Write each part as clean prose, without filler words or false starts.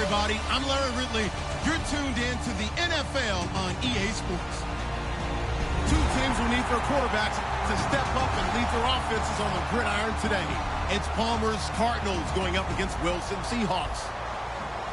everybody. I'm Larry Ridley. You're tuned in to the NFL on EA Sports. Two teams will need their quarterbacks to step up and lead their offenses on the gridiron today. It's Palmer's Cardinals going up against Wilson Seahawks.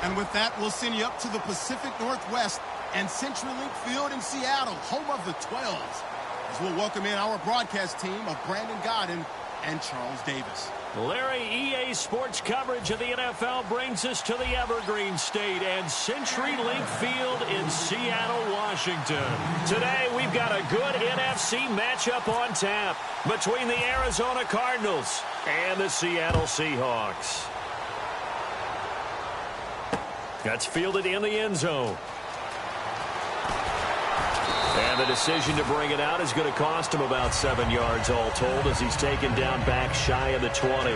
And with that, we'll send you up to the Pacific Northwest and CenturyLink Field in Seattle, home of the 12s. As we'll welcome in our broadcast team of Brandon Godden and Charles Davis. Larry, EA Sports coverage of the NFL brings us to the Evergreen State and CenturyLink Field in Seattle, Washington. Today, we've got a good NFC matchup on tap between the Arizona Cardinals and the Seattle Seahawks. That's fielded in the end zone. And the decision to bring it out is going to cost him about 7 yards all told as he's taken down back shy of the 20.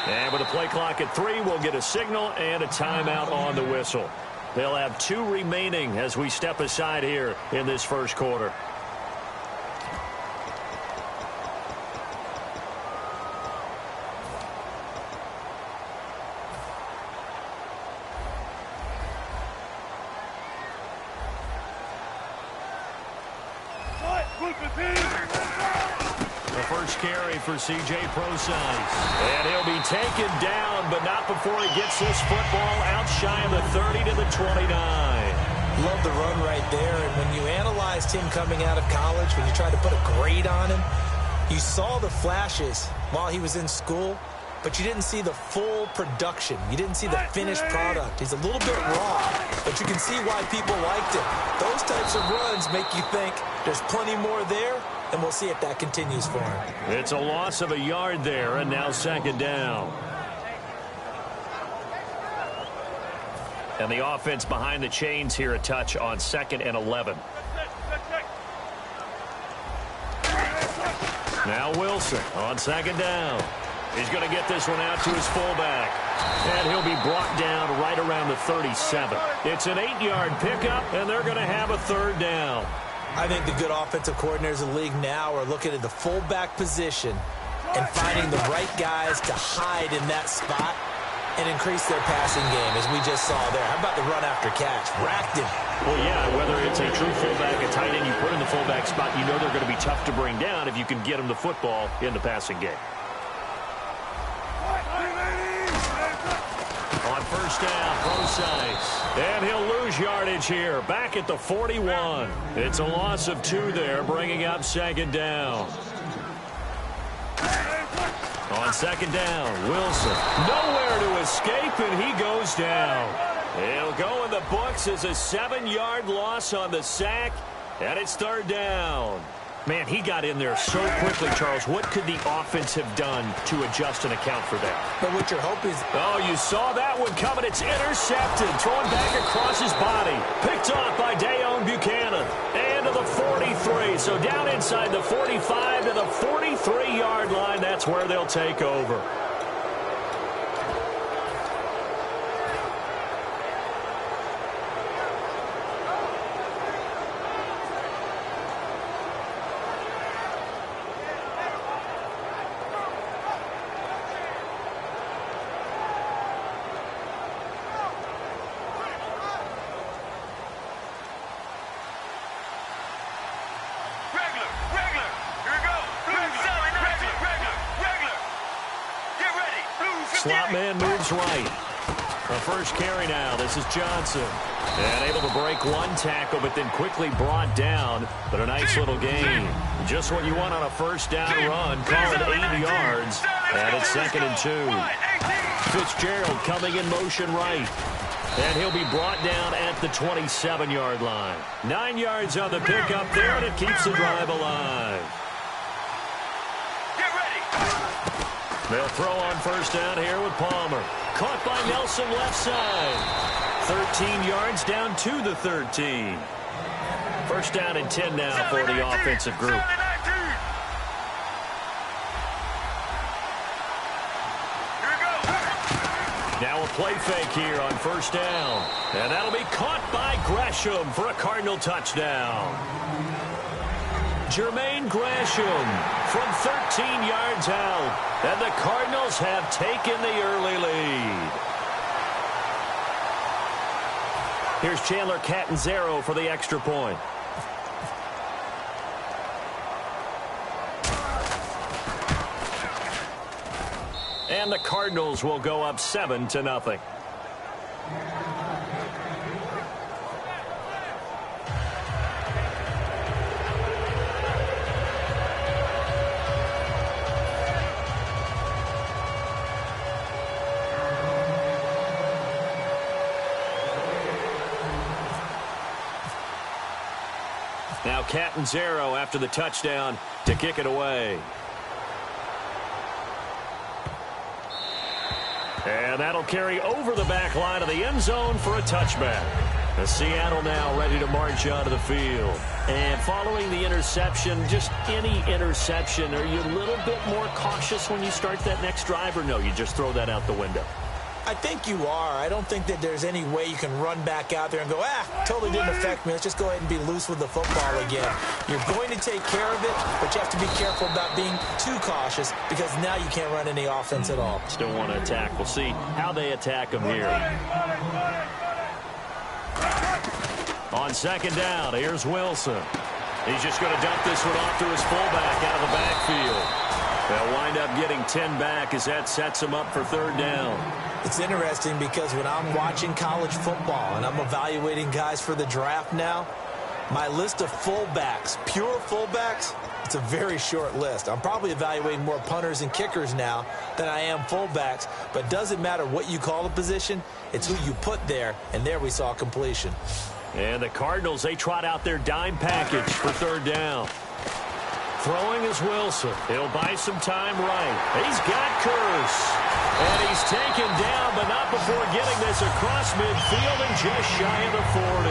And with a play clock at 3, we'll get a signal and a timeout on the whistle. They'll have 2 remaining as we step aside here in this first quarter. Carry for C.J. Prosise. And he'll be taken down, but not before he gets this football out shy of the 30 to the 29. Love the run right there. And when you analyzed him coming out of college, when you tried to put a grade on him, you saw the flashes while he was in school, but you didn't see the full production. You didn't see the finished product. He's a little bit raw, but you can see why people liked him. Those types of runs make you think there's plenty more there, and we'll see if that continues for him. It's a loss of a yard there, and now second down. And the offense behind the chains here a touch on 2nd and 11. Now Wilson on 2nd down. He's going to get this one out to his fullback. And he'll be brought down right around the 37. It's an 8-yard pickup, and they're going to have a 3rd down. I think the good offensive coordinators in the league now are looking at the fullback position and finding the right guys to hide in that spot and increase their passing game, as we just saw there. How about the run after catch? Racked him. Well, yeah, whether it's a true fullback, a tight end you put in the fullback spot, you know they're going to be tough to bring down if you can get them the football in the passing game. On 1st down, Prosise. And he'll lose yardage here, back at the 41. It's a loss of 2 there, bringing up 2nd down. On 2nd down, Wilson. Nowhere to escape, and he goes down. He'll go in the books as a 7-yard loss on the sack, and it's 3rd down. Man, he got in there so quickly, Charles. What could the offense have done to adjust and account for that? But what you're hoping is... Oh, you saw that one coming. It's intercepted. Thrown back across his body. Picked off by Dayon Buchanan. And to the 43. So down inside the 45 to the 43-yard line. That's where they'll take over. Slot man moves right. A first carry now. This is Johnson. And able to break one tackle, but then quickly brought down. But a nice little gain. Just what you want on a first down run. Call it 8 yards. And it's 2nd and 2. Fitzgerald coming in motion right. And he'll be brought down at the 27-yard line. 9 yards on the pickup there, and it keeps the drive alive. Get ready. They'll throw on first down here with Palmer. Caught by Nelson left side. 13 yards down to the 13. First down and 10 now for the offensive group. Now a play fake here on first down. And that'll be caught by Gresham for a Cardinal touchdown. Jermaine Gresham from 13 yards out. And the Cardinals have taken the early lead. Here's Chandler Catanzaro for the extra point. And the Cardinals will go up 7-0. Now Catanzaro after the touchdown to kick it away. And that'll carry over the back line of the end zone for a touchback. The Seattle now ready to march onto the field. And following the interception, just any interception, are you a little bit more cautious when you start that next drive, or no, you just throw that out the window? I think you are. I don't think that there's any way you can run back out there and go, totally didn't affect me. Let's just go ahead and be loose with the football again. You're going to take care of it, but you have to be careful about being too cautious because now you can't run any offense at all. Still want to attack. We'll see how they attack them here. On second down, here's Wilson. He's just going to dump this one off to his fullback out of the backfield. They'll wind up getting 10 back as that sets him up for third down. It's interesting because when I'm watching college football and I'm evaluating guys for the draft now, my list of fullbacks, pure fullbacks, it's a very short list. I'm probably evaluating more punters and kickers now than I am fullbacks, but it doesn't matter what you call the position, it's who you put there, and there we saw completion. And the Cardinals, they trot out their dime package for third down. Throwing is Wilson. He'll buy some time right. He's got Curse. And he's taken down, but not before getting this across midfield and just shy of the 40.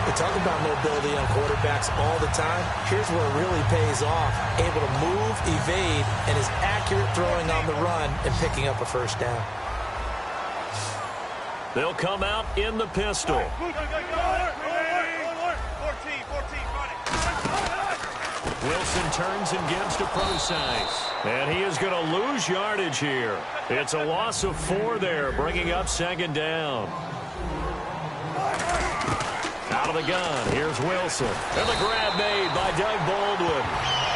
We talk about mobility on quarterbacks all the time. Here's where it really pays off. Able to move, evade, and is accurate throwing on the run and picking up a first down. They'll come out in the pistol. Wilson turns and gives to Procise. And he is going to lose yardage here. It's a loss of 4 there, bringing up second down. Out of the gun, here's Wilson. And the grab made by Doug Baldwin.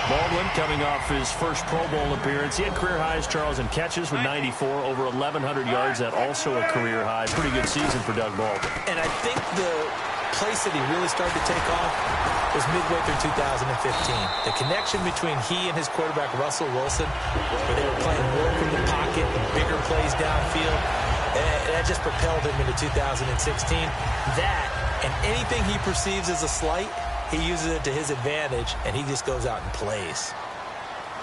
Baldwin coming off his first Pro Bowl appearance. He had career highs, Charles, in catches with 94, over 1,100 yards. That also a career high. Pretty good season for Doug Baldwin. And I think the place that he really started to take off was midway through 2015. The connection between he and his quarterback, Russell Wilson, where they were playing more from the pocket, bigger plays downfield, and that just propelled him into 2016. That, and anything he perceives as a slight, he uses it to his advantage, and he just goes out and plays.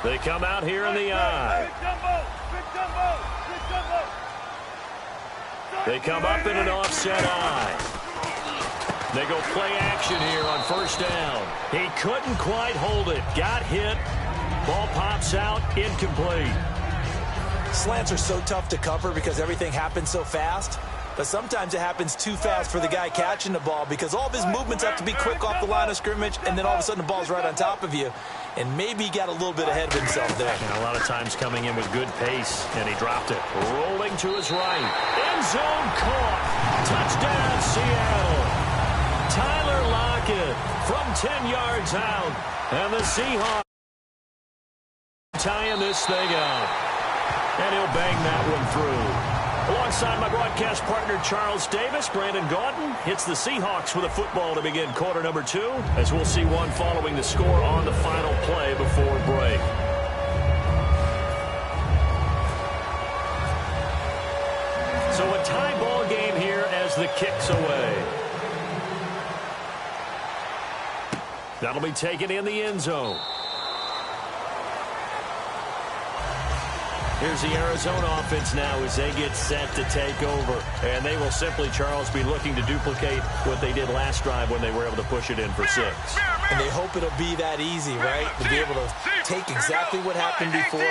They come out here in the eye. They come up in an offset eye. They go play action here on first down. He couldn't quite hold it. Got hit. Ball pops out. Incomplete. Slants are so tough to cover because everything happens so fast. But sometimes it happens too fast for the guy catching the ball because all of his movements have to be quick off the line of scrimmage, and then all of a sudden the ball's right on top of you. And maybe he got a little bit ahead of himself there. And a lot of times coming in with good pace, and he dropped it. Rolling to his right. End zone caught. Touchdown, Seattle. Tyler Lockett from 10 yards out. And the Seahawks tying this thing up. And he'll bang that one through. Alongside my broadcast partner, Charles Davis, Brandon Gaudin hits the Seahawks with a football to begin quarter number 2, as we'll see one following the score on the final play before break. So a tie ball game here as the kicks away. That'll be taken in the end zone. Here's the Arizona offense now as they get set to take over. And they will simply, Charles, be looking to duplicate what they did last drive when they were able to push it in for 6. And they hope it'll be that easy, right? To be able to take exactly what happened before,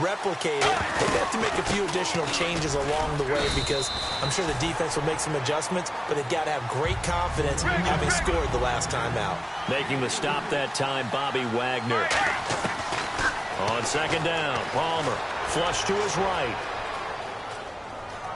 replicate it. They have to make a few additional changes along the way because I'm sure the defense will make some adjustments, but they've got to have great confidence having scored the last time out. Making the stop that time, Bobby Wagner. On second down, Palmer. Flush to his right.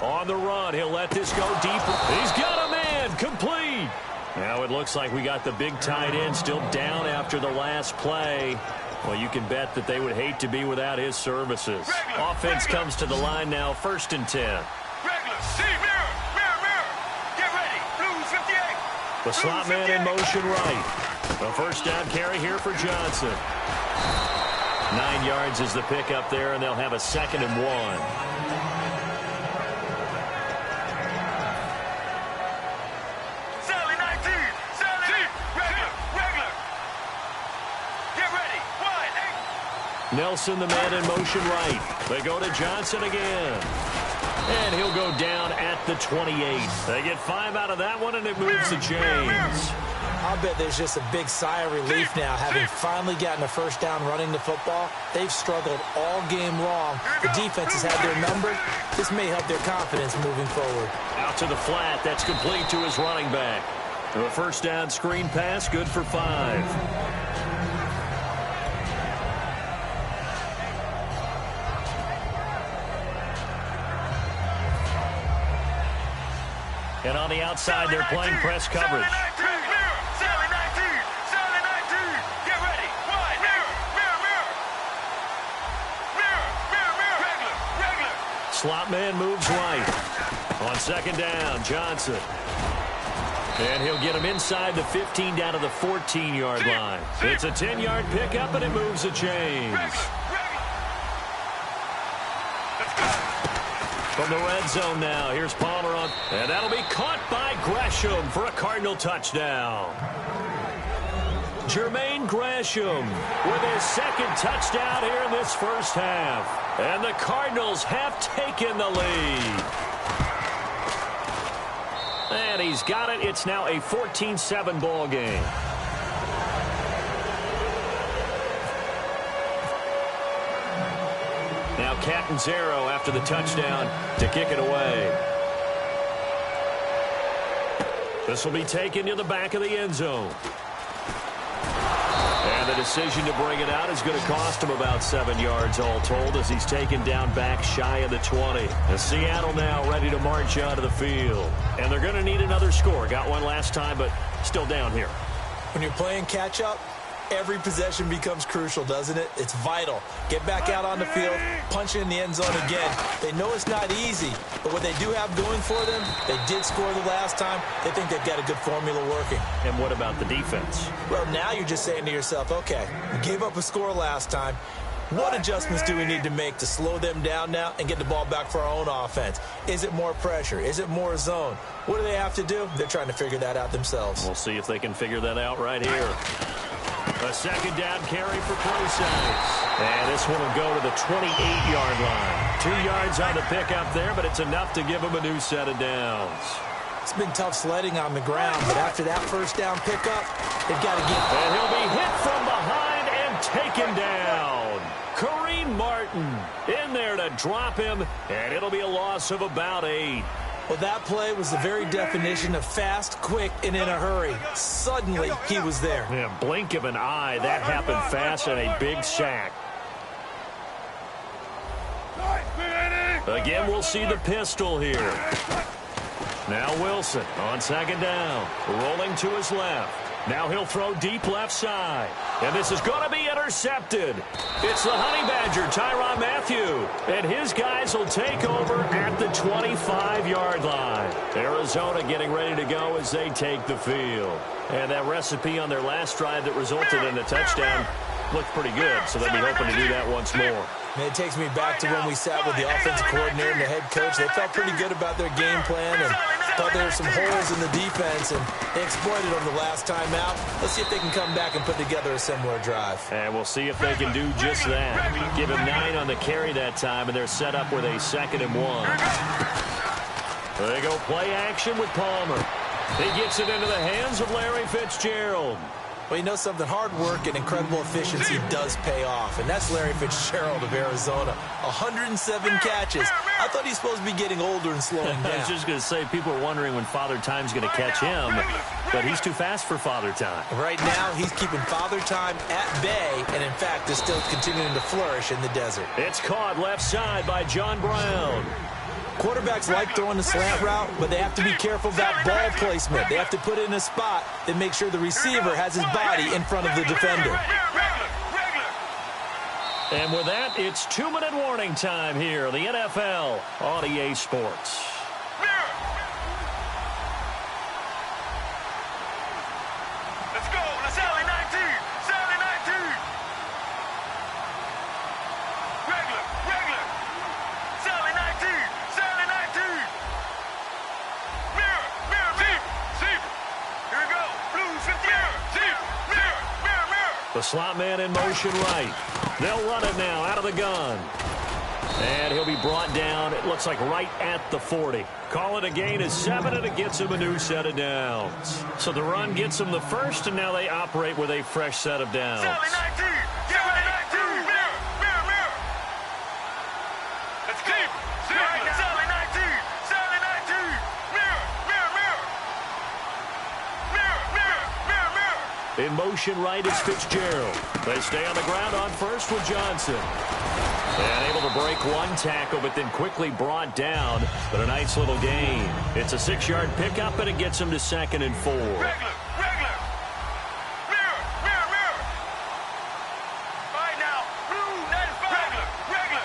On the run, he'll let this go deeper. He's got a man, complete. Now it looks like we got the big tight end still down after the last play. Well, you can bet that they would hate to be without his services. Offense comes to the line now, 1st and 10. The slot man in motion right. A first down carry here for Johnson. 9 yards is the pickup there, and they'll have a 2nd and 1. Sally 19. Sally. Regular. Get ready. Wide. Nelson, the man in motion right. They go to Johnson again. And he'll go down at the 28. They get 5 out of that one, and it moves the chains. I'll bet there's just a big sigh of relief now, having finally gotten a first down running the football. They've struggled all game long. The defense has had their number. This may help their confidence moving forward. Out to the flat. That's complete to his running back. The first down screen pass, good for 5. And on the outside, they're playing press coverage. Slot man moves right. On second down, Johnson. And he'll get him inside the 15 down to the 14-yard line. It's a 10-yard pickup, and it moves the chains. From the red zone now, here's Palmer on. And that'll be caught by Gresham for a Cardinal touchdown. Jermaine Gresham with his 2nd touchdown here in this first half. And the Cardinals have taken the lead. And he's got it. It's now a 14-7 ball game. Now Catanzaro after the touchdown to kick it away. This will be taken to the back of the end zone. And the decision to bring it out is going to cost him about 7 yards all told as he's taken down back shy of the 20. And Seattle now ready to march out of the field. And they're going to need another score. Got one last time, but still down here. When you're playing catch-up, every possession becomes crucial, doesn't it? It's vital. Get back out on the field, punch it in the end zone again. They know it's not easy, but what they do have going for them, they did score the last time. They think they've got a good formula working. And what about the defense? Well, now you're just saying to yourself, okay, we gave up a score last time. What adjustments do we need to make to slow them down now and get the ball back for our own offense? Is it more pressure? Is it more zone? What do they have to do? They're trying to figure that out themselves. We'll see if they can figure that out right here. A second down carry for Process. And this one will go to the 28-yard line. 2 yards on the pickup there, but it's enough to give him a new set of downs. It's been tough sledding on the ground, but after that first down pickup, they've got to get... And he'll be hit from behind and taken down. Kareem Martin in there to drop him, and it'll be a loss of about 8. Well, that play was the very definition of fast, quick, and in a hurry. Suddenly, he was there. Yeah, blink of an eye. That happened fast and a big sack. Again, we'll see the pistol here. Now Wilson on second down. Rolling to his left. Now he'll throw deep left side. And this is going to be intercepted. It's the Honey Badger, Tyrann Mathieu. And his guys will take over at the 25-yard line. Arizona getting ready to go as they take the field. And that recipe on their last drive that resulted in a touchdown looked pretty good. So they'll be hoping to do that once more. And it takes me back to when we sat with the offensive coordinator and the head coach. They felt pretty good about their game plan, and Thought there were some holes in the defense, and they exploited them the last time out. Let's see if they can come back and put together a similar drive. And we'll see if they can do just that. Give him 9 on the carry that time, and they're set up with a 2nd and 1. They go play action with Palmer. He gets it into the hands of Larry Fitzgerald. Well, you know something? Hard work and incredible efficiency does pay off, and that's Larry Fitzgerald of Arizona. 107 catches. I thought he's supposed to be getting older and slowing down. I was just going to say, people are wondering when Father Time's going to catch him, but he's too fast for Father Time. Right now, he's keeping Father Time at bay, and in fact, is still continuing to flourish in the desert. It's caught left side by John Brown. Quarterbacks like throwing the slant route, but they have to be careful about ball placement. They have to put it in a spot that makes sure the receiver has his body in front of the defender. And with that, it's 2-minute warning time here, the NFL on EA Sports. Let's go. Let's Sally 19. Sally 19. Regular. Sally 19. Sally 19. Mirror. Zebra. Here we go. Blues 50. Mirror. The slot man in motion right. They'll run it now out of the gun. And he'll be brought down, it looks like right at the 40. Call it a gain of 7, and it gets him a new set of downs. So the run gets them the first, and now they operate with a fresh set of downs. Sally 19. Sally 19. Mirror. Let's go. Sally 19. Sally 19. Mirror. In motion right is Fitzgerald. They stay on the ground on first with Johnson. And able to break one tackle, but then quickly brought down. But a nice little gain. It's a 6-yard pickup, and it gets them to 2nd and 4. Regular. Mirror. All right now. Blue 95. Regular.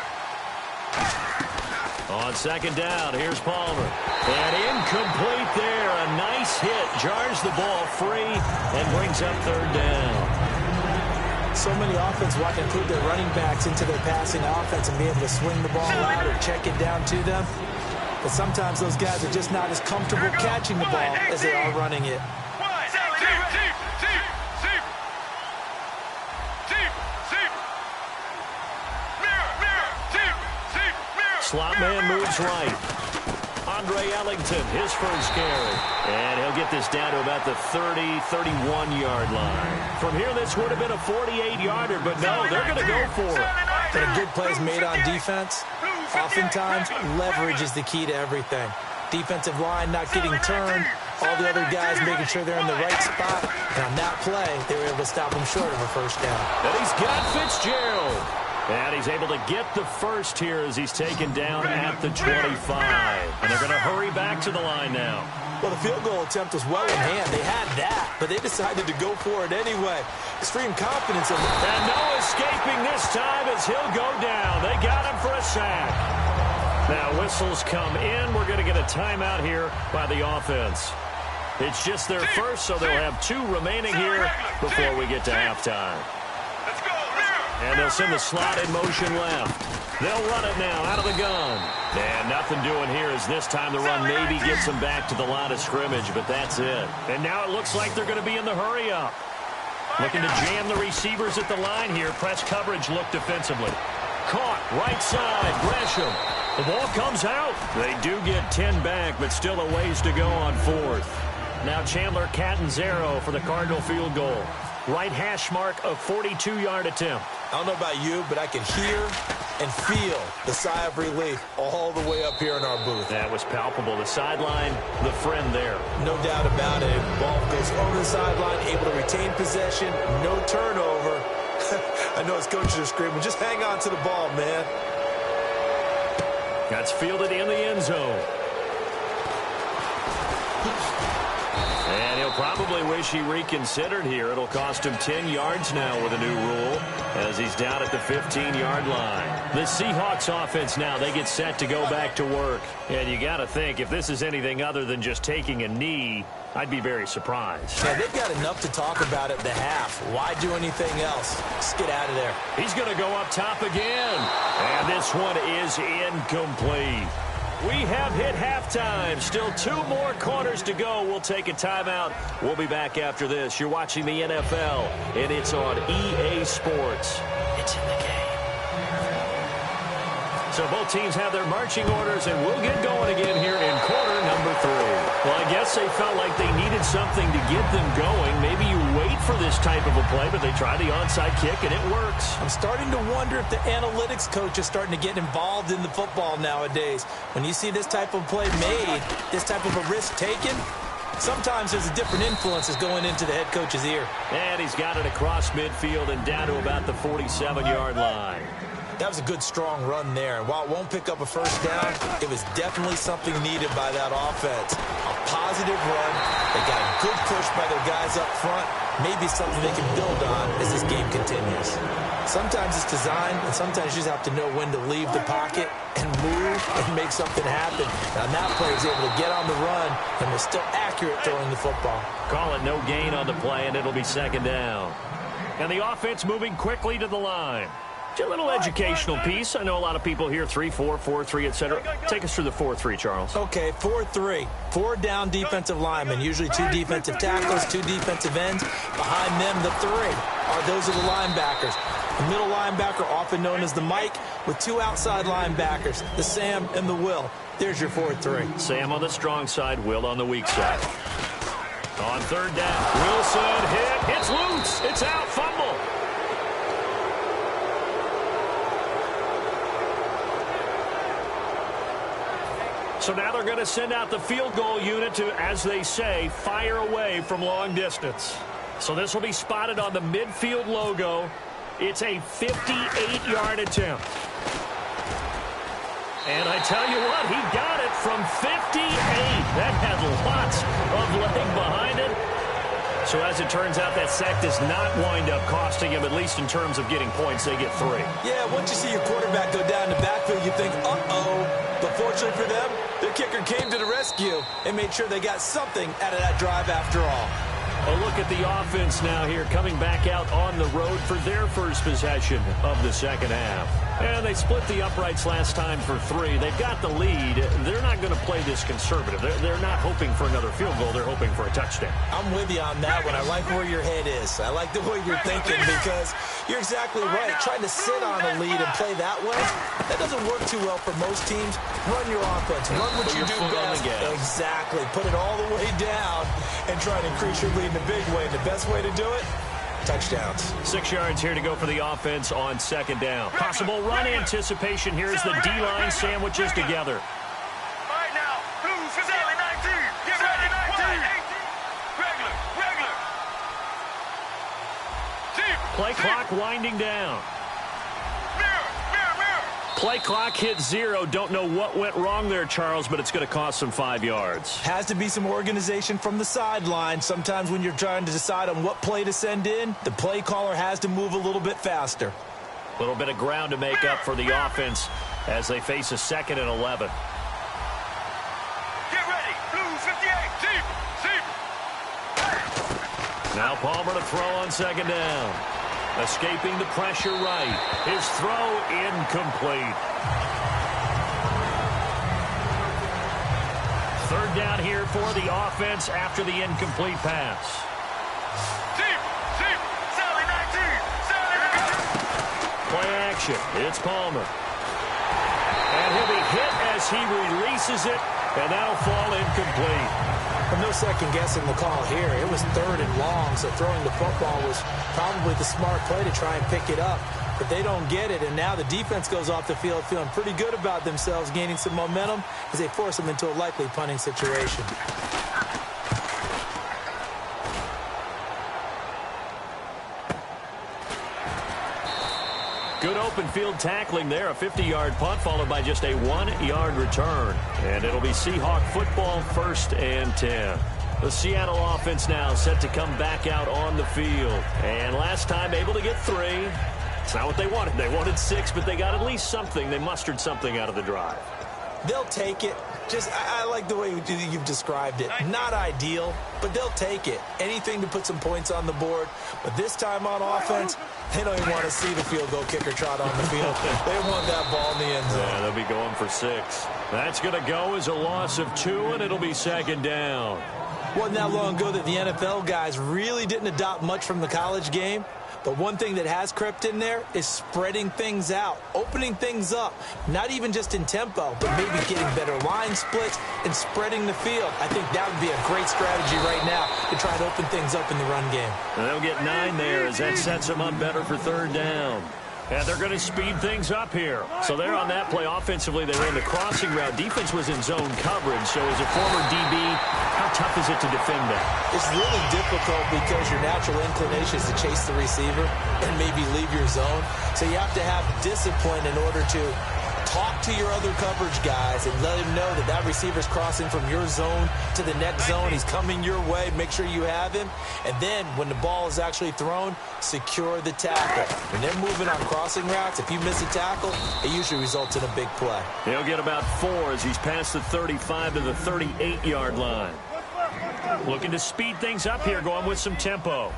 On 2nd down, here's Palmer. And incomplete there. A nice hit. Jars the ball free and brings up 3rd down. So many offenses want to include their running backs into their passing offense and be able to swing the ball out or check it down to them. But sometimes those guys are just not as comfortable catching the ball as they are running it. Slot man moves right. Andre Ellington, his first carry. And he'll get this down to about the 30, 31-yard line. From here, this would have been a 48-yarder, but no, they're going to go for it. But a good play is made on defense. Oftentimes, leverage is the key to everything. Defensive line not getting turned. All the other guys making sure they're in the right spot. And on that play, they were able to stop him short of a first down. And he's got Fitzgerald. And he's able to get the first here as he's taken down at the 25. And they're going to hurry back to the line now. Well, the field goal attempt was well in hand. They had that, but they decided to go for it anyway. Extreme confidence in them. And no escaping this time as he'll go down. They got him for a sack. Now whistles come in. We're going to get a timeout here by the offense. It's just their first, so they'll have 2 remaining here before we get to halftime. And they'll send the slot in motion left. They'll run it now out of the gun. And nothing doing here as this time the run maybe gets them back to the line of scrimmage, but that's it. And now it looks like they're going to be in the hurry-up. Looking to jam the receivers at the line here. Press coverage look defensively. Caught right side. Gresham. The ball comes out. They do get 10 back, but still a ways to go on 4th. Now Chandler Catanzaro for the Cardinal field goal. Right hash mark, a 42-yard attempt. I don't know about you, but I can hear and feel the sigh of relief all the way up here in our booth. That was palpable. The sideline, the friend there. No doubt about it. Ball goes over the sideline, able to retain possession, no turnover. I know his coaches are screaming, just hang on to the ball, man. That's fielded in the end zone. And he'll probably wish he reconsidered here. It'll cost him 10 yards now with a new rule as he's down at the 15-yard line. The Seahawks offense now, they get set to go back to work. And you got to think, if this is anything other than just taking a knee, I'd be very surprised. Yeah, they've got enough to talk about at the half. Why do anything else? Just get out of there. He's going to go up top again. And this one is incomplete. We have hit halftime. Still 2 more quarters to go. We'll take a timeout. We'll be back after this. You're watching the NFL, and it's on EA Sports. It's in the game. So both teams have their marching orders, and we'll get going again here in quarter number 3. Well, I guess they felt like they needed something to get them going. Maybe you wait for this type of a play, but they try the onside kick, and it works. I'm starting to wonder if the analytics coach is starting to get involved in the football nowadays. When you see this type of play made, this type of a risk taken, sometimes there's a different influences going into the head coach's ear. And he's got it across midfield and down to about the 47-yard line. That was a good, strong run there. And while it won't pick up a first down, it was definitely something needed by that offense. A positive run. They got a good push by their guys up front. Maybe something they can build on as this game continues. Sometimes it's designed, and sometimes you just have to know when to leave the pocket and move and make something happen. Now, that player is able to get on the run and was still accurate throwing the football. Call it no gain on the play, and it'll be second down. And the offense moving quickly to the line. A little educational piece. I know a lot of people hear 3-4, 4-3, etc. Take us through the 4-3, Charles. Okay, 4-3. 4 down defensive linemen, usually 2 defensive tackles, 2 defensive ends. Behind them, the 3 are those are the linebackers. The middle linebacker, often known as the Mike, with 2 outside linebackers, the Sam and the Will. There's your 4-3. Sam on the strong side, Will on the weak side. On third down, Wilson hit. It's loose. It's out. Fumble. So now they're going to send out the field goal unit to, as they say, fire away from long distance. So this will be spotted on the midfield logo. It's a 58-yard attempt. And I tell you what, he got it from 58. That had lots of leg behind it. So as it turns out, that sack does not wind up costing him, at least in terms of getting points. They get 3. Yeah, once you see your quarterback go down the backfield, you think, uh-oh. But fortunately for them, their kicker came to the rescue and made sure they got something out of that drive after all. A look at the offense now here, coming back out on the road for their first possession of the second half. And they split the uprights last time for 3. They've got the lead. They're not going to play this conservative. They're not hoping for another field goal. They're hoping for a touchdown. I'm with you on that one. I like where your head is. I like the way you're thinking because you're exactly right. Trying to sit on a lead and play that way, that doesn't work too well for most teams. Run your offense. Run what you do best. Exactly. Put it all the way down and try to increase your lead in a big way. And the best way to do it, touchdowns. 6 yards here to go for the offense on second down. Possible run anticipation here as the D-line sandwiches together. All right now, Blues, Sally 19. Get ready, 19. Regular. Play clock winding down. Mirror. Play clock hit 0. Don't know what went wrong there, Charles, but it's going to cost them 5 yards. Has to be some organization from the sideline. Sometimes when you're trying to decide on what play to send in, the play caller has to move a little bit faster. A little bit of ground to make up for the offense as they face a 2nd and 11. Get ready, Blues 58. Now Palmer to throw on second down. Escaping the pressure right. His throw incomplete. Third down here for the offense after the incomplete pass. Sally 19. Play action. It's Palmer. And he'll be hit as he releases it, and that'll fall incomplete. Well, no second guessing the call here. It was 3rd and long, so throwing the football was probably the smart play to try and pick it up. But they don't get it, and now the defense goes off the field feeling pretty good about themselves, gaining some momentum as they force them into a likely punting situation. Good open field tackling there. A 50-yard punt followed by just a 1-yard return. And it'll be Seahawk football, 1st and 10. The Seattle offense now set to come back out on the field. And last time able to get 3. It's not what they wanted. They wanted 6, but they got at least something. They mustered something out of the drive. They'll take it. I like the way you've described it. Not ideal, but they'll take it. Anything to put some points on the board. But this time on offense, they don't even want to see the field goal kicker trot on the field. They want that ball in the end zone. Yeah, they'll be going for 6. That's going to go as a loss of 2, and it'll be second down. Wasn't that long ago that the NFL guys really didn't adopt much from the college game. But one thing that has crept in there is spreading things out, opening things up, not even just in tempo, but maybe getting better line splits and spreading the field. I think that would be a great strategy right now to try to open things up in the run game. And they'll get 9 there as that sets them up better for third down. And they're going to speed things up here. So they're on that play offensively. They ran the crossing route. Defense was in zone coverage. So as a former DB, how tough is it to defend that? It's really difficult because your natural inclination is to chase the receiver and maybe leave your zone. So you have to have discipline in order to talk to your other coverage guys and let him know that that receiver's crossing from your zone to the next zone. He's coming your way. Make sure you have him. And then when the ball is actually thrown, secure the tackle. When they're moving on crossing routes, if you miss a tackle, it usually results in a big play. He'll get about 4 as he's past the 35 to the 38-yard line. Looking to speed things up here, going with some tempo.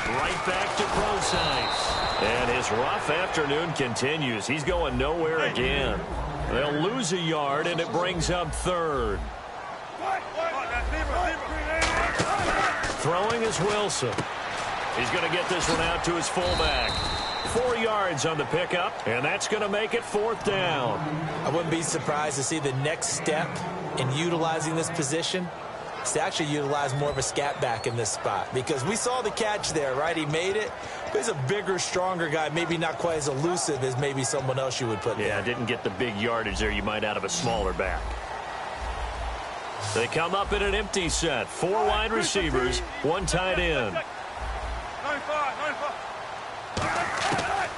Right back to Procise. And his rough afternoon continues. He's going nowhere again. They'll lose a yard, and it brings up third. Throwing is Wilson. He's going to get this one out to his fullback. 4 yards on the pickup, and that's going to make it fourth down. I wouldn't be surprised to see the next step in utilizing this position is to actually utilize more of a scat back in this spot, because we saw the catch there, right? He made it, but he's a bigger, stronger guy, maybe not quite as elusive as maybe someone else you would put there. Yeah, didn't get the big yardage there you might out of a smaller back. They come up in an empty set. 4 wide receivers, 1 tight end.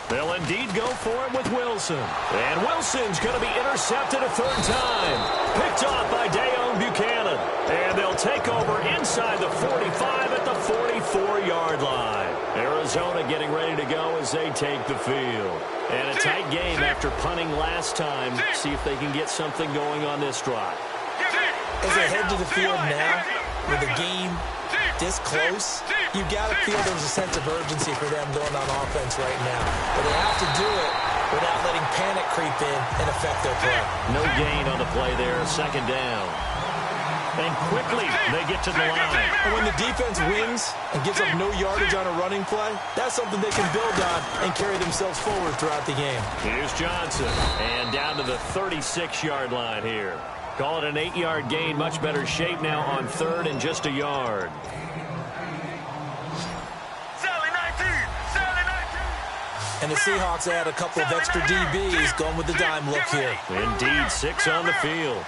They'll indeed go for it with Wilson. And Wilson's going to be intercepted a 3rd time. Picked off by Dayon Buchanan. And they'll take over inside the 45 at the 44-yard line. Arizona getting ready to go as they take the field. And a tight game after punting last time. See if they can get something going on this drive. As they head to the field now, with the game this close, you got to feel there's a sense of urgency for them going on offense right now. But they have to do it without letting panic creep in and affect their play. No gain on the play there, 2nd down. And quickly they get to the line. And when the defense wins and gives up no yardage on a running play, that's something they can build on and carry themselves forward throughout the game. Here's Johnson. And down to the 36-yard line here. Call it an 8-yard gain. Much better shape now on 3rd and just a yard. And the Seahawks add a couple of extra DBs going with the dime look here. Indeed, 6 on the field.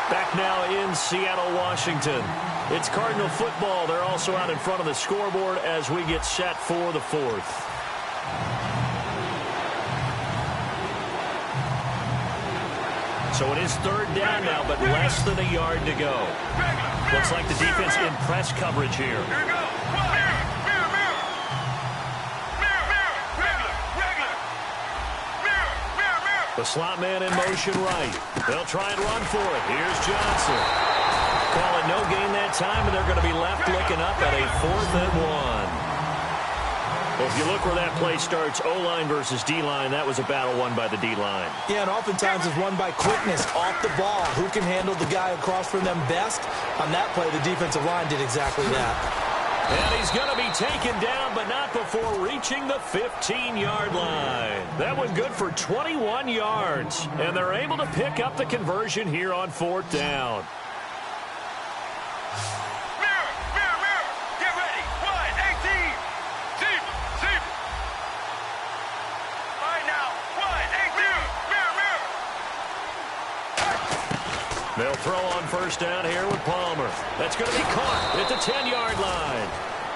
Back now in Seattle, Washington. It's Cardinal football. They're also out in front of the scoreboard as we get set for the 4th. So it is 3rd down now, but less than a yard to go. Looks like the defense in press coverage here. The slot man in motion right. They'll try and run for it. Here's Johnson. Call it no gain that time, and they're going to be left looking up at a 4th and 1. Well, if you look where that play starts, O-line versus D-line, that was a battle won by the D-line. Yeah, and oftentimes it's won by quickness off the ball. Who can handle the guy across from them best? On that play, the defensive line did exactly that. And he's going to be taken down, but not before reaching the 15-yard line. That one good for 21 yards. And they're able to pick up the conversion here on 4th down. Get ready. 1, 18. Zebra. All right, now. 1, 18. They'll throw on 1st down here with Palmer. That's going to be caught at the 10-yard line.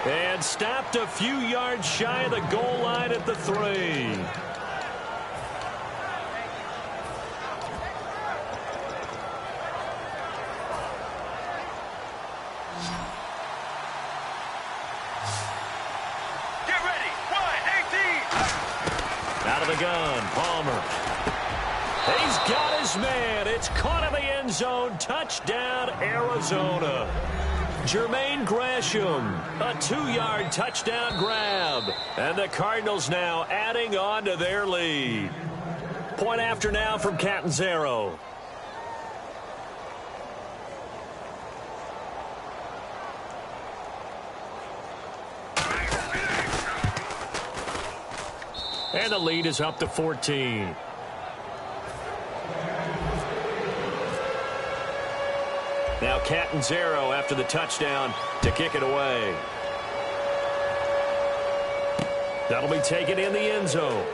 And stopped a few yards shy of the goal line at the 3. Get ready. 1, 18. Out of the gun, Palmer. He's got his man. It's caught in the end zone. Touchdown, Arizona. Jermaine Gresham, a 2-yard touchdown grab. And the Cardinals now adding on to their lead. Point after now from Catanzaro. And the lead is up to 14. Now Catanzaro after the touchdown to kick it away. That'll be taken in the end zone.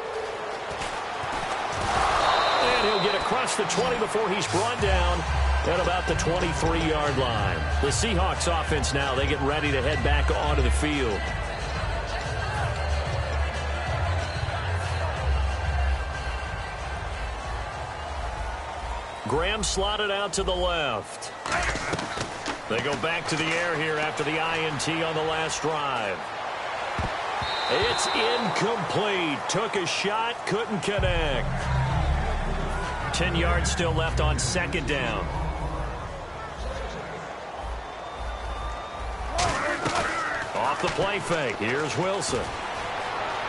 And he'll get across the 20 before he's brought down at about the 23-yard line. The Seahawks offense now, they get ready to head back onto the field. Graham slotted out to the left. They go back to the air here after the INT on the last drive. It's incomplete. Took a shot, couldn't connect. 10 yards still left on second down. Off the play fake. Here's Wilson.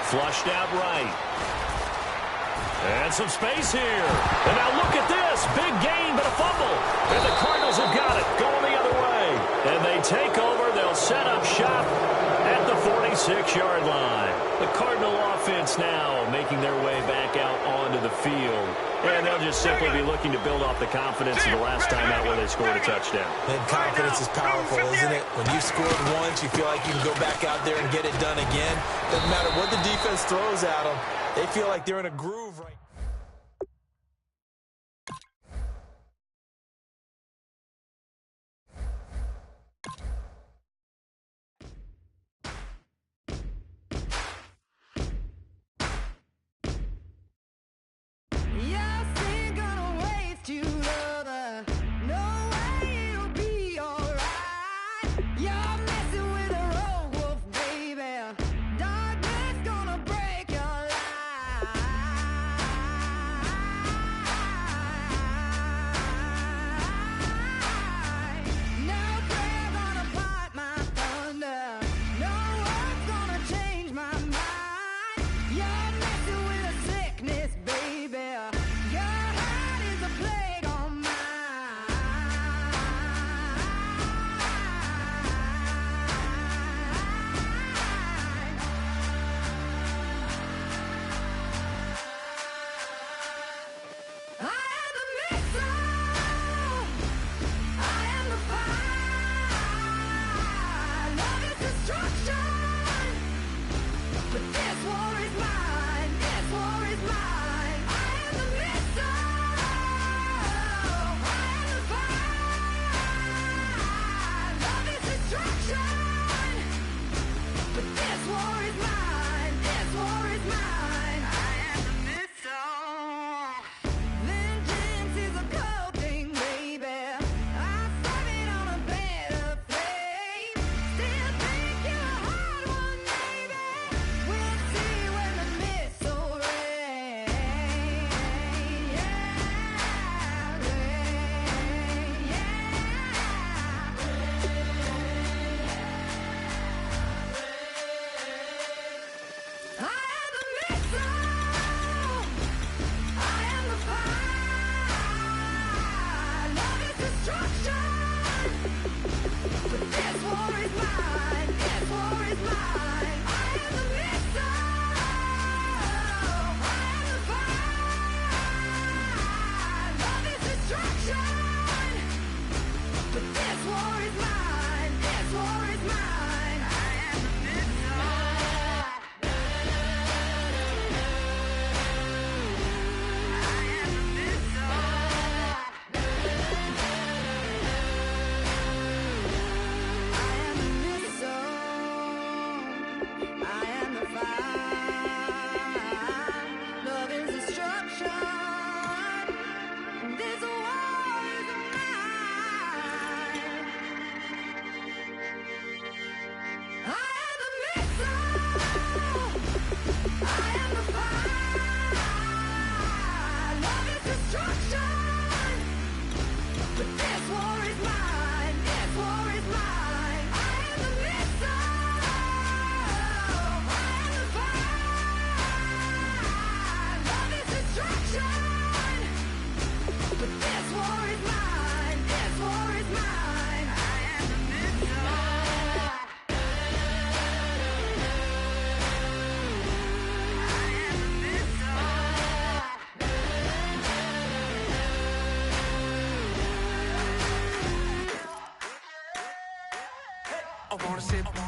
Flushed out right. And some space here. And now look at this. Big gain, but a fumble. And the Cardinals have got it. Going the other way. And they take over. They'll set up shop at the 46-yard line. The Cardinal offense now making their way back out onto the field. And they'll just simply be looking to build off the confidence of the last time out where they scored a touchdown. And confidence is powerful, isn't it? When you scored once, you feel like you can go back out there and get it done again. Doesn't matter what the defense throws at them. They feel like they're in a groove right now.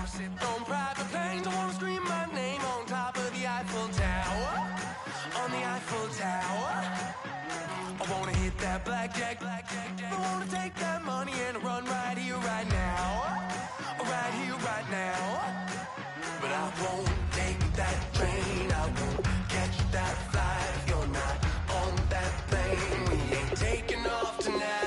wanna sit on private planes. I wanna scream my name on top of the Eiffel Tower. On the Eiffel Tower. I wanna hit that blackjack. I wanna take that money and run right here, right now. Right here, right now. But I won't take that train. I won't catch that flight. If you're not on that plane, we ain't taking off tonight.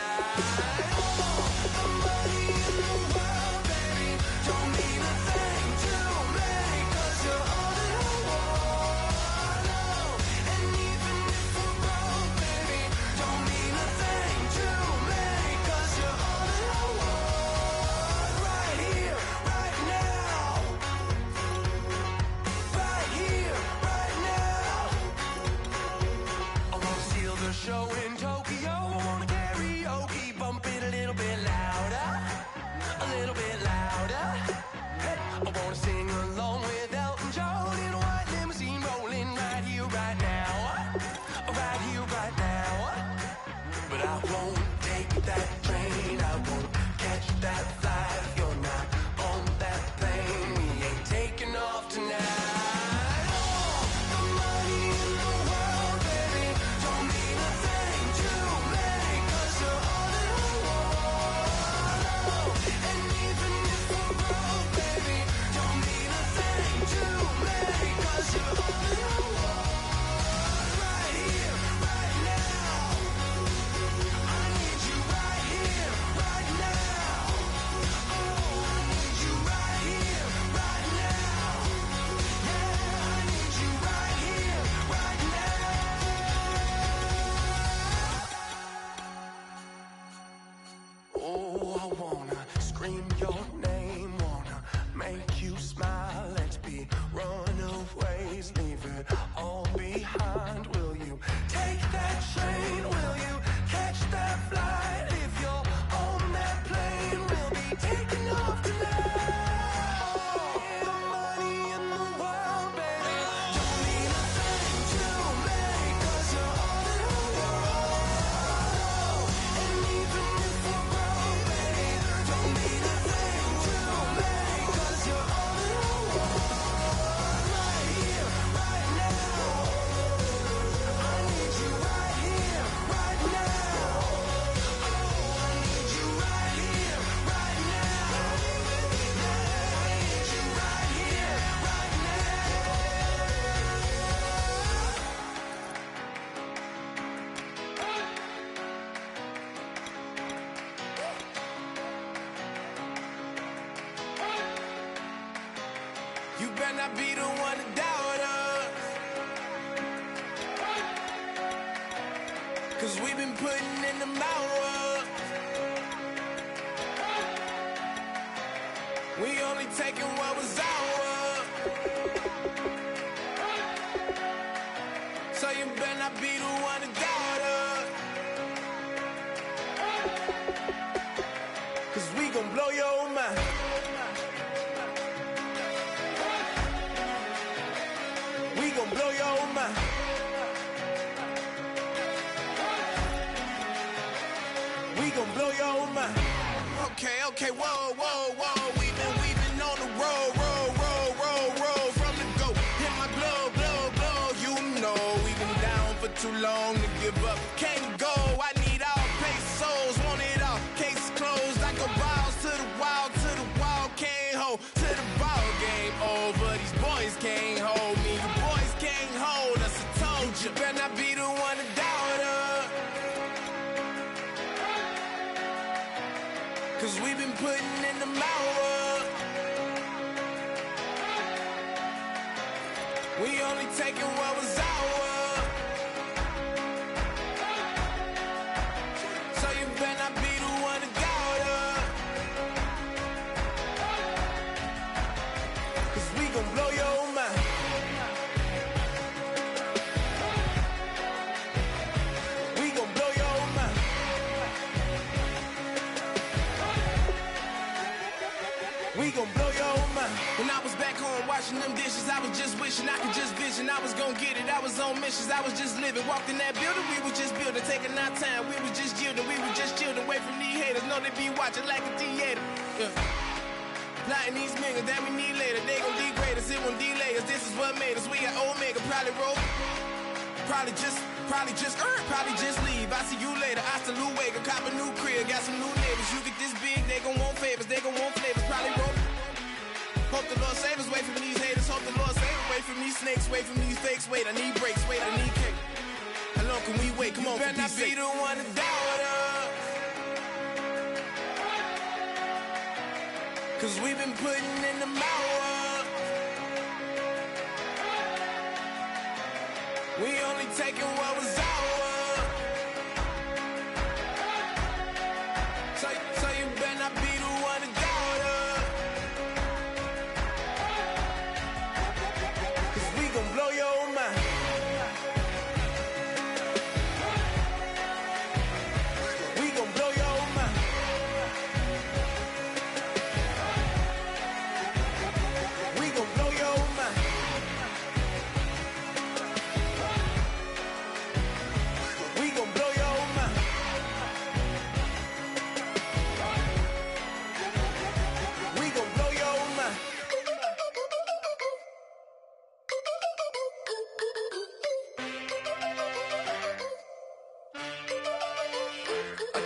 Show in Tokyo, I wanna karaoke, bump it a little bit louder, a little bit louder. Hey, I wanna sing along with Elton John in a white limousine, rolling right here, right now, right here, right now. But I won't take that train, I won't catch that flight. If you're not on that plane, we ain't taking off tonight. Oh, I wanna scream your name, wanna make you smile. Let's be runaways, leave it all behind. Will you take that train? Will you catch that flight? If you're on that plane, we'll be taking off tonight. The money in the world, baby, don't mean a thing to me, 'cause you're all in the world. And even if we're broke, baby, don't mean a thing to me, 'cause you're all in the world. Right here, right now. I need you right here, right now. Oh, I need you right here, right now. I need you right here, right now. You better not be the one to doubt us, 'cause we've been putting in the hours. We only taking what was ours. So you better not be the one to doubt us, 'cause we gon' blow your mind. We gon' blow your mind. We gon' blow your mind. Okay, whoa, whoa, whoa. We've been on the road, from the go. Hit my blow. You know we've been down for too long to give up. Can't go. I need all pesos, want it all. Case closed. I go balls to the wall, can't hold to the ball game over. These boys can't hold me. You boys can't hold us. I told you. Better not be the one to doubt us, 'cause we've been putting in the hours. We only taking what was ours. So you better not be the one to doubt us, 'cause we gon' blow your mind. We gon' blow your mind. We gon' blow your mind. When I was back home washing them dishes, I was just wishing I could just vision. I was gon' get it, I was on missions, I was just living. Walked in that building, we was just building, taking our time. We was just yielding, we was just chilling. Away from these haters, know they be watching like a theater. Yeah. Plotting these niggas that we need later. They gon' degrade us, it won't delay us. This is what made us. We got Omega, probably roll. Probably just leave. I see you later. Hasta Luega, cop a new crib, got some new neighbors. You get this big, they gon' want favors, they gon' want flavors. Probably roll. Hope the Lord save us, wait from these haters. Hope the Lord save us, wait from these snakes, wait from these fakes. Wait, I need breaks, wait, I need cake. How long can we wait? Come on, better not be the one to doubt us. Cause we've been putting in the hours. We only taking what was ours. So you better not be the one to doubt us. Cause we gon' blow your mind. We gon' blow your mind. We gon' blow your mind. We gon' blow your mind. We gon' blow your mind.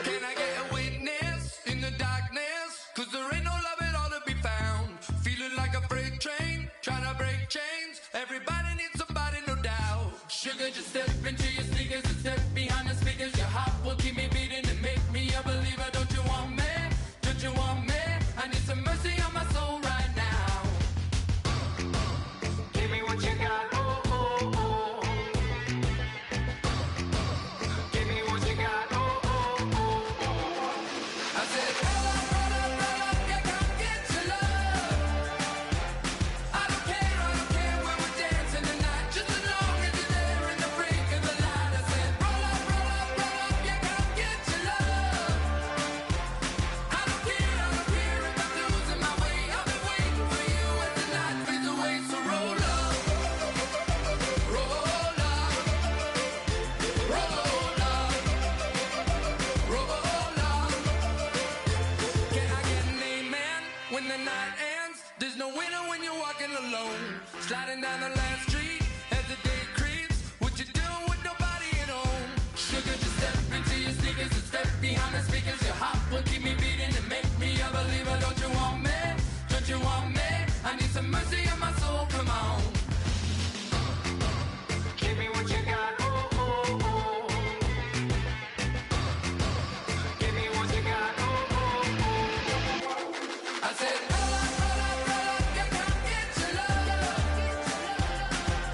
Can I get a witness in the darkness? Cause there ain't no love at all to be found. Feeling like a freight train, trying to break chains. Everybody needs somebody, no doubt. Sugar, just step into your sneakers and step behind the speakers. Your heart will keep me beating and make me a believer. Don't you want me? Don't you want me? I need some mercy on my soul right now. Give me what you got, oh, oh, oh. Give me what you got, oh, oh, oh. I said, roll up, yeah, come get your love. I don't care when we're dancing tonight, just as long as you're there in the freak of the light. I said, roll up, yeah, come get your love. I don't care if I'm losing my way. I've been waiting for you as the night fades away. So roll up, roll up, roll up, roll up. Can I get an amen when the night ends? There's no winner when you're walking alone. Sliding down the last street as the day creeps. What you doing with nobody at home? Sugar, just step into your sneakers and step behind the speakers. Your heart will keep me beating and make me a believer. Don't you want me? Don't you want me? I need some mercy on my soul, come on. Give me what you got, oh, oh, oh. Give me what you got, oh, oh, oh. I said, roll up, yeah, come get your love. I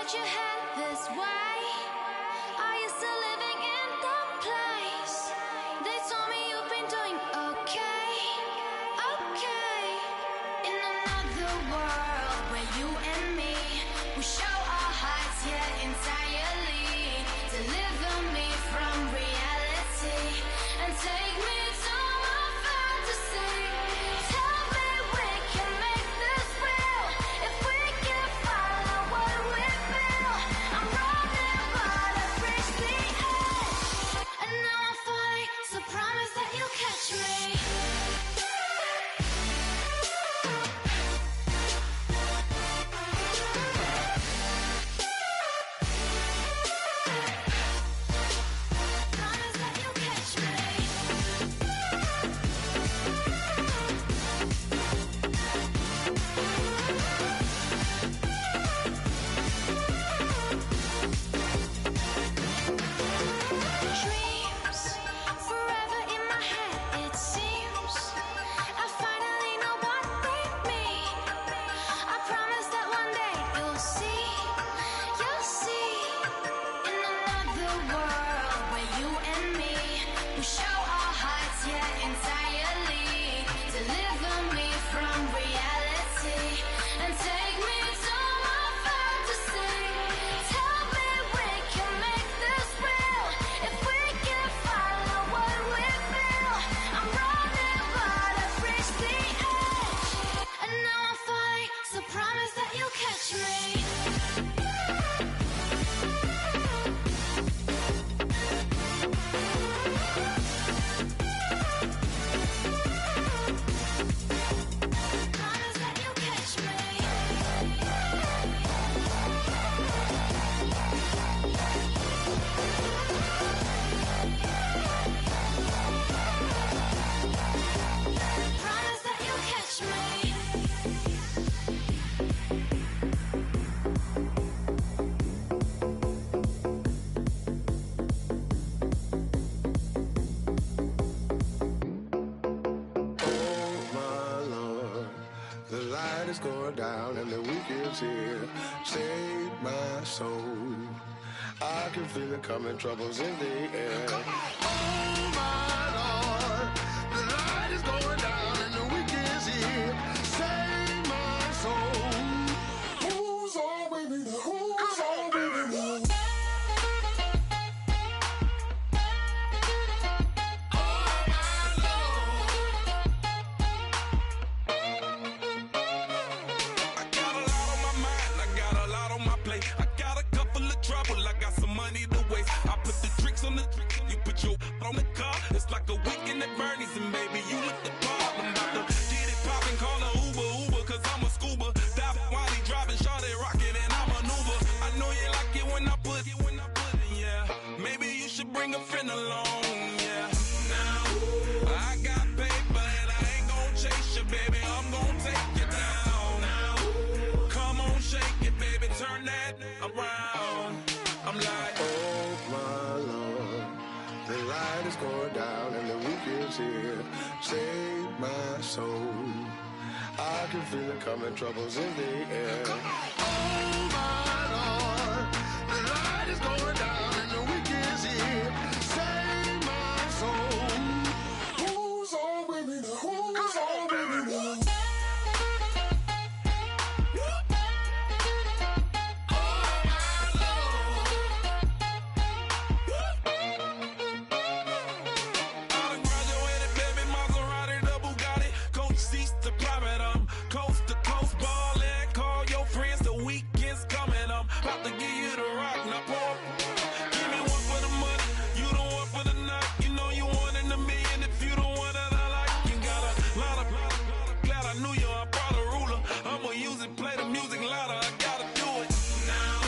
thought you had this way. Are you still living in the place? They told me you've been doing okay, okay. In another world where you and me, we show our hearts, yeah, entirely. Deliver me from reality and take me to my fantasy. Tell me we can make this real if we can follow what we feel. I'm running but I've reached the edge, and now I'm falling, so promise that you'll catch me. Promise that you'll catch me. Dreams forever in my head, it seems. I finally know what they mean. I promise that one day you'll see. In another world where you and me, we show our hearts, yeah, entirely. Deliver me from reality and take me to my fantasy. Tell me we can make this real if we can follow what we feel. I'm running but I've reached the edge, and now I'm falling, so promise that you'll catch me. Promise that you'll catch me. Promise that you'll catch me. Oh my Lord, the light is going down and the week is here. Save my soul. I can feel it coming, troubles in the air. Oh my Lord, the light is going down and the week is here. Save my soul. Who's on with me? Who's on with me? I got a lot on my mind, I got a lot on my plate. I got a couple of trouble, I got some money to waste. I put the drinks on the you put your on the car. It's like a weekend at Bernie's, and baby, you look the part. I'm about to get it poppin', call a Uber, cause I'm a scuba. Dive while he driving, shawty rockin', and I maneuver. I know you like it when I put it, yeah. Maybe you should bring a friend along, yeah. Now, I got paper and I ain't gon' chase you, baby. I'm gon' take you down. Now, come on, shake it, baby. Turn that around. I'm like, Oh my Lord, the light is going down and the week is here. Save my soul. I can feel it coming, troubles in the air. Oh my Lord, the light is going down and the week is here. Save my soul. Who's on with me? Who's on with me? I done graduated, baby, Maserati, the Bugatti, coach seats to private, coast to coast ballin'. Call your friends, the weekend's coming, about to give you the rock. Now pour, give me one for the money, you the one for the night. You know you one in a million if you the one that I like. You got a lot of, glad I knew you, I brought a ruler. I'ma use it, play the music louder, I gotta do it now.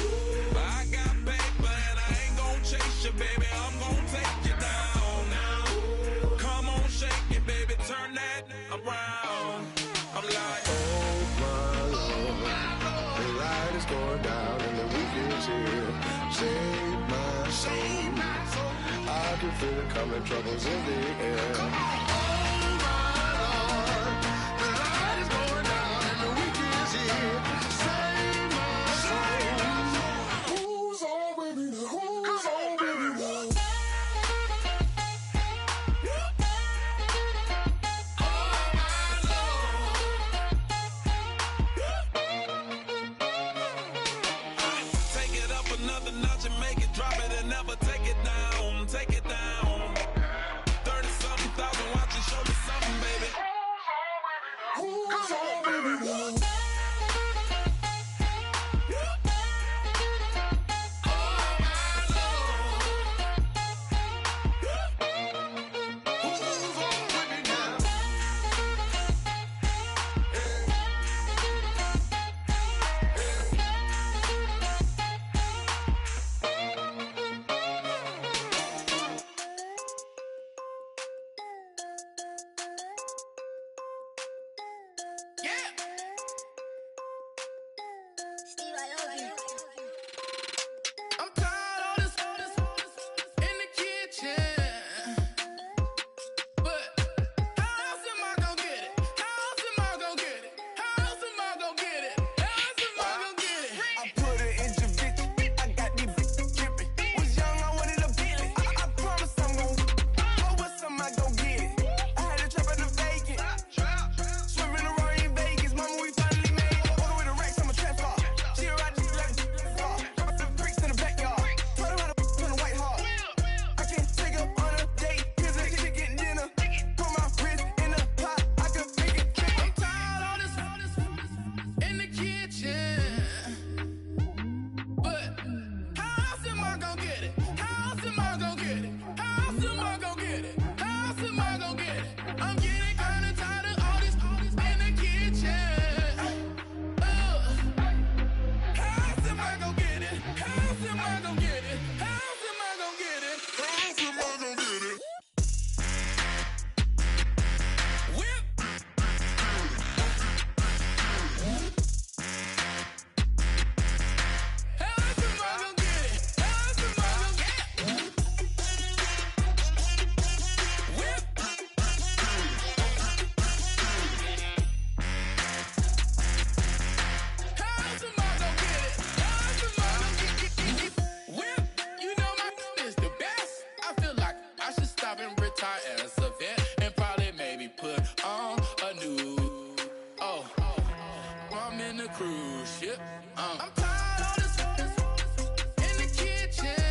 I got paper and I ain't gon' chase you, baby, I'm gon' take you down now. Come on, shake it, baby, turn that around. I'm like, Oh my Lord, the light is going down and the week is here. Save my soul. I can feel it coming, troubles in the air. Oh my Lord, the light is going down and the week is here. Save my soul. Steve, I love you. I'm tired of this in the kitchen. But how else am I gonna get it? How else am I gonna get it? How else am I gonna get it? How else am I gonna get it? I put it in your bitch. I got these bitches dripping. Was young, I wanted a Bentley. I promise I'm gon' oh, what's am I gon' get it? I had to trap at the vacant. Swerving around in Vegas. Mama, we finally made it. Order with a rack, I'm a trap car. She a ride just like a car. Drop the bricks in the backyard. Try to ride a on the white heart. I can't take up on a date. Here's a chicken dinner. Put my wrist in the pot. I could make it trip. I'm tired of this in the kitchen. But how else am I gonna get it? How else am I gonna get it? How else am I gonna get it? How else am I gonna get it? I'm getting kinda tired of all this in the kitchen. How else am I gonna get it? How else am I gonna get it? How else am I gonna get it? How else am I gonna get it? Whip. How else am I gonna get it? How else am I gonna get it? Whip. How else am I gonna get it? How else am I gonna get it? Whip. You know my is the best. I feel like I should stop and retire as a vet and probably maybe put on a new. Oh, I'm in the cruise ship. I'm tired of this in the kitchen.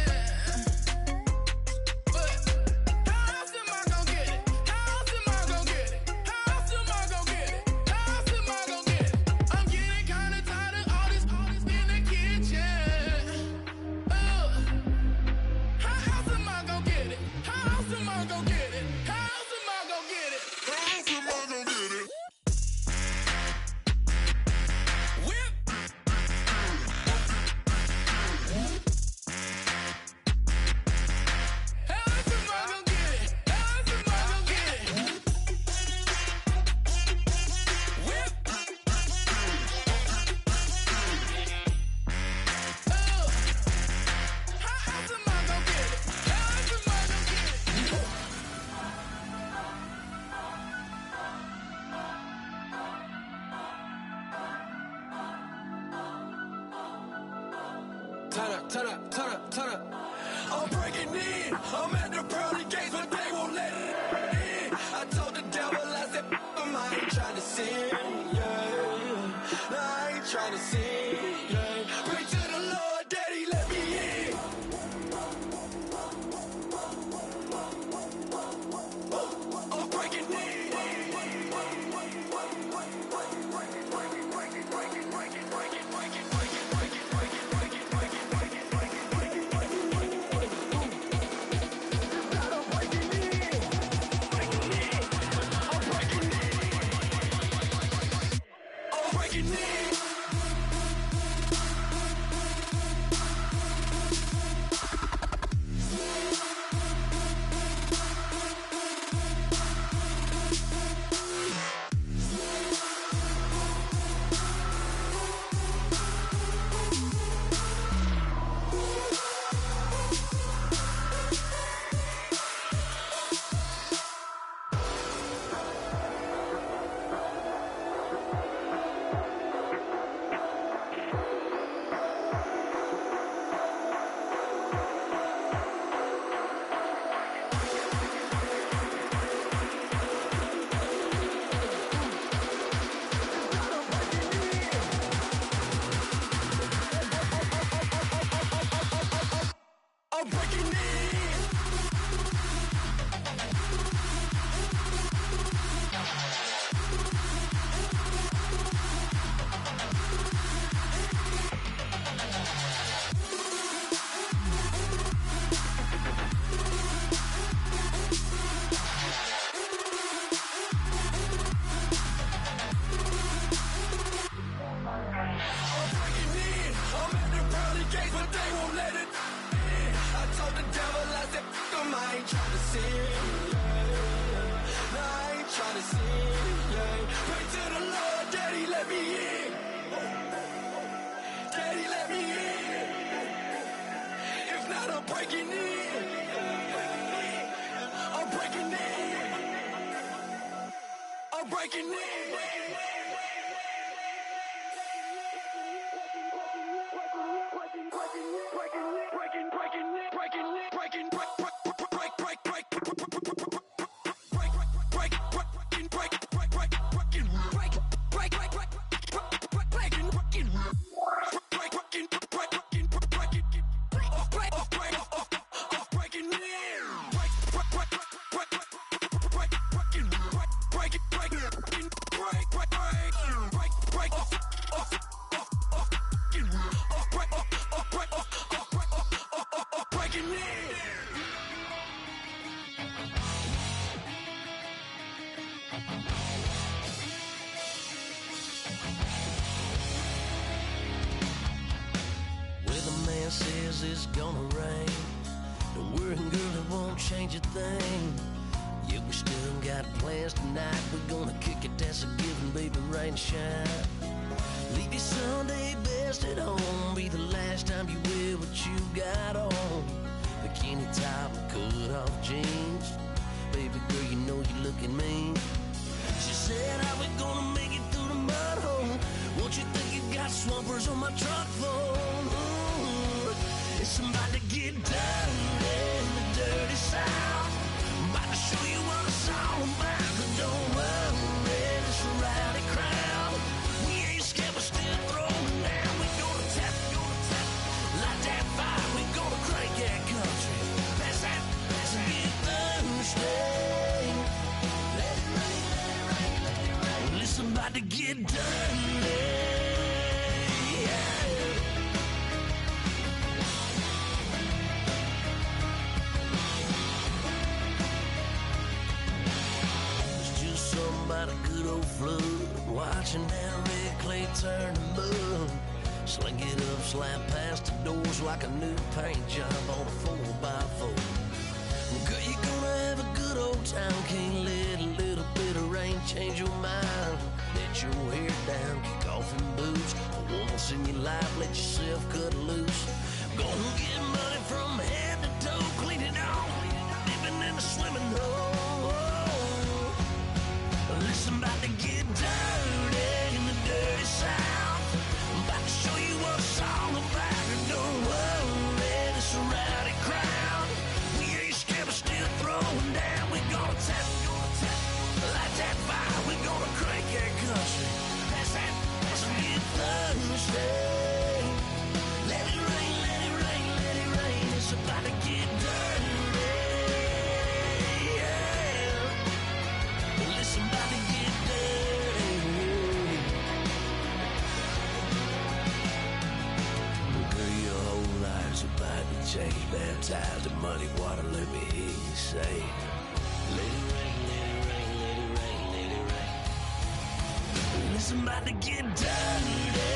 But how else am I gonna get it? How else am I gonna get it? How else am I gonna get it? How else am I gonna get it? I'm getting kinda tired of all this in the kitchen. How else am I gonna get it? How else am I gonna get it? How else am I gonna get it? How else am I gonna get it? Whip. How else am I gonna get it? How else am I gonna get it? Whip. How else am I gonna get it? How else am I gonna get it? Turn up. I'm breaking in. I'm at the pearly gates, but they won't let it in. I told the devil, I said, I ain't trying to sin, yeah. No, I ain't trying to sin, yeah. Pray to the Lord, Daddy, let me in. I'm breaking in. I'm breaking in. I'm breaking in. I'm at the pearly gates, but they won't let it in. I told the devil, I said, I ain't trying to sin, yeah. No, I ain't trying to sin, yeah. Pray to the Lord, Daddy, let me in. breaking in. Says it's gonna rain. Don't worry, girl, it won't change a thing. Yeah, we still got plans tonight. We're gonna kick it, that's a given, baby, rain or shine. Leave your Sunday best at home. Be the last time you wear what you got on. Bikini top and cut off jeans. Baby girl, you know you're looking mean. She said, how we gonna make it through the mud hole? Won't you think you got swampers on my truck floor? It's about to get dirty in the dirty South. About to show you what it's all about. But don't worry, it's a rowdy crowd. We ain't scared, we're still throwing down. We gonna tap, light that fire. We gonna crank that country. Pass that, get Thursday. Let it rain, let it rain, let it rain. Well, it's about to get dirty. About a good old flood, watching that red clay turn to mud. Sling it up, slap past the doors like a new paint job on a 4x4. Girl, you're gonna have a good old time. Can't let a little bit of rain change your mind. Let your hair down, kick off in boots. For once in your life, let yourself cut loose. Gonna get money from head to toe, clean it off, living in a swimming hole. Listen, about to get dirty in the dirty South. I'm about to show you what it's all about. Don't worry, it's a rowdy crowd. We ain't scared, we're still throwing down. We gonna tap, light that fire. We gonna crank that country. Pass that, get Thursday. Let it rain, let it rain, let it rain. It's about to get dirty. Listen, about to get dirty. Girl, your whole life's about to change. Baptized in muddy water, let me hear you say, let it rain, let it rain, let it rain, let it rain. Listen, about to get dirty.